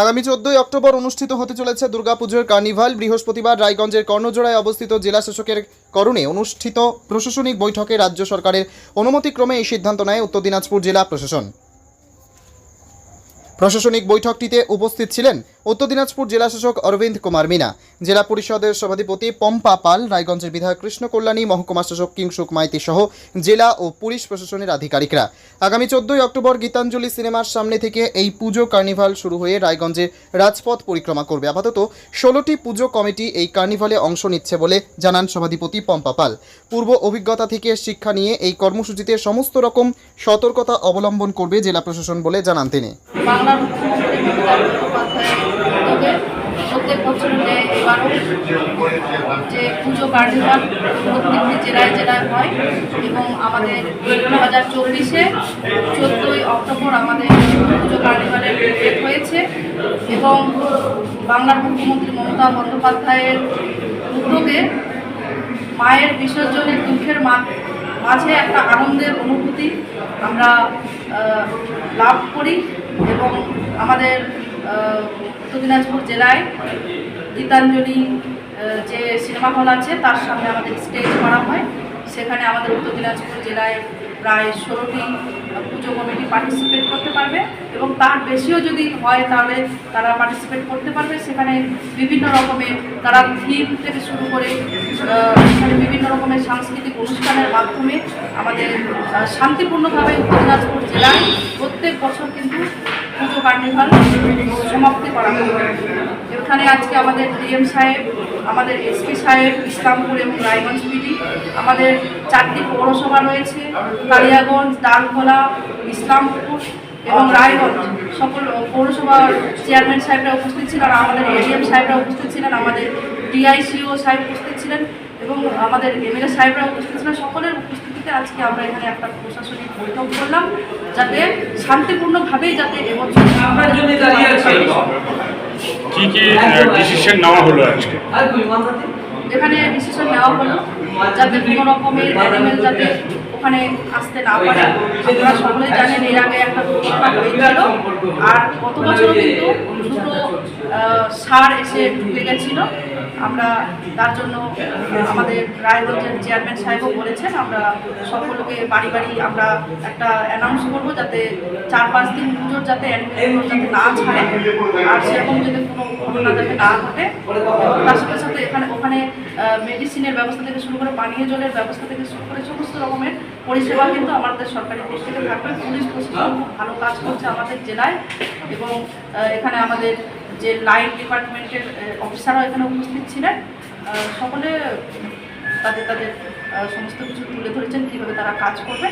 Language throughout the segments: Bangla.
আগামী 14 অক্টোবর অনুষ্ঠিত হতে চলেছে দুর্গাপুজোর কার্নিভাল। বৃহস্পতিবার রায়গঞ্জের কর্ণজোড়ায় অবস্থিত জেলা শাসকের করণে অনুষ্ঠিত প্রশাসনিক বৈঠকে রাজ্য সরকারের অনুমতিক্রমে এই সিদ্ধান্ত নেয় উত্তর দিনাজপুর জেলা প্রশাসন। প্রশাসনিক বৈঠকটিতে উপস্থিত ছিলেন উত্তর দিনাজপুর জেলা শাসক অরবিন্দ কুমার মিনা, জেলা পরিষদের সভাধিপতি পম্পা পাল, রায়গঞ্জের বিধায়ক কৃষ্ণ কল্যাণী, মহকুমা শাসক কিংসুক মাইতি সহ জেলা ও পুলিশ প্রশাসনের আধিকারিকরা। আগামী 14 অক্টোবর গীতাঞ্জলি সিনেমার সামনে থেকে এই পুজো কার্নিভাল শুরু হয়ে রায়গঞ্জের রাজপথ পরিক্রমা করবে। আপাতত 16টি পুজো কমিটি এই কার্নিভালে অংশ নিচ্ছে বলে জানান সভাধিপতি পম্পা পাল। পূর্ব অভিজ্ঞতা থেকে শিক্ষা নিয়ে এই কর্মসূচিতে সমস্ত রকম সতর্কতা অবলম্বন করবে জেলা প্রশাসন বলে জানান তিনি। বাংলার মুখ্যমন্ত্রী মমতা বন্দ্যোপাধ্যায়ের উদ্যোগে প্রত্যেক বছর এবারও যে পুজো কার্নিভাল প্রত্যেকটি জেলায় জেলায় হয় এবং আমাদের 2024-এ 14ই অক্টোবর আমাদের পুজো কার্নিভালের ডেট হয়েছে এবং বাংলার মুখ্যমন্ত্রী মমতা বন্দ্যোপাধ্যায়ের উদ্যোগে মায়ের বিসর্জনের দুঃখের মাঝে একটা আনন্দের অনুভূতি আমরা লাভ করি এবং আমাদের উত্তর দিনাজপুর জেলায় গীতাঞ্জলি যে সিনেমা হল আছে তার সামনে আমাদের স্টেজ করা হয়। সেখানে আমাদের উত্তর দিনাজপুর জেলায় প্রায় 16টি পুজো কমিটি পার্টিসিপেট করতে পারবে এবং তার বেশিও যদি হয় তাহলে তারা পার্টিসিপেট করতে পারবে। সেখানে বিভিন্ন রকমের তারা থিম থেকে শুরু করে সেখানে বিভিন্ন রকমের সাংস্কৃতিক অনুষ্ঠানের মাধ্যমে আমাদের শান্তিপূর্ণভাবে উত্তর দিনাজপুর জেলায় প্রত্যেক বছর কিন্তু পুজো কার্নিভাল সমাপ্তি করা হয়। এখানে আজকে আমাদের ডিএম সাহেব, আমাদের এসপি সাহেব, ইসলামপুর এবং রায়গঞ্জ পিডি, আমাদের 4টি পৌরসভা রয়েছে, কালিয়াগঞ্জ, ডালখোলা, ইসলামপুর এবং রায়গঞ্জ সকল পৌরসভার চেয়ারম্যান সাহেবরা উপস্থিত ছিলেন, আমাদের এডিএম সাহেবরা উপস্থিত ছিলেন, আমাদের ডিআইসিও সাহেব উপস্থিত ছিলেন এবং আমাদের এমএলএ সাহেবরা উপস্থিত ছিলেন। সকলের উপস্থিতিতে আজকে আমরা এখানে একটা প্রশাসনিক বৈঠক করলাম যাতে শান্তিপূর্ণভাবেই যাতে এবছর কি ডিসিশন নেওয়া হলো আজকে? এখানে ডিসিশন নেওয়া হলো যাতে কোনো রকমের অ্যানিমেল যাতে ওখানে আসতে না পারে। আপনারা সকলেই জানেন এর আগে একটা দুর্ঘটনা হয়েছিল আর গত বছরও কিন্তু দুটো সার এসে ঢুকে গেছিল। আমরা তার জন্য আমাদের রায়গঞ্জের চেয়ারম্যান সাহেবও বলেছেন আমরা সকলকে বাড়ি বাড়ি আমরা একটা অ্যানাউন্স করবো যাতে 4-5 দিন পুজোর যাতে অ্যানিমেলগুলো যাতে না ছাড়ে আর সেরকম যদি কোনো ঘটনা যাতে না ঘটে। তার সাথে সাথে ওখানে মেডিসিনের ব্যবস্থা থেকে শুরু করে পানীয় জলের ব্যবস্থা থেকে শুরু করে সমস্ত রকমের পরিষেবা কিন্তু আমাদের সরকারি দিক থেকে থাকবে। পুলিশ প্রশাসন খুব ভালো কাজ করছে আমাদের জেলায় এবং এখানে আমাদের যে লাইন ডিপার্টমেন্টের অফিসাররাও এখানে উপস্থিত ছিলেন। সকলে তাদের সমস্ত কিছু তুলে ধরেছেন কীভাবে তারা কাজ করবে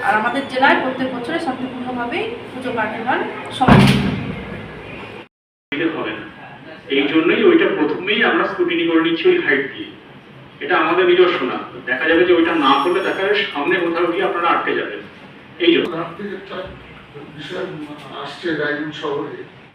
আর আমাদের জেলায় প্রত্যেক বছরে শান্তিপূর্ণভাবেই পুজো কার্নিভাল সমাপ্ত হবে না। এই জন্যই ওইটা প্রথমেই আমরা স্ক্রুটিনি করে নিচ্ছি ওই হাইট দিয়ে। এটা আমাদের নিজস্ব না, দেখা যাবে যে ওইটা না করলে দেখা যাবে সামনে কোথাও গিয়ে আপনারা আটকে যাবেন। এই জন্য বিষয় আসছে রায়গঞ্জ শহরে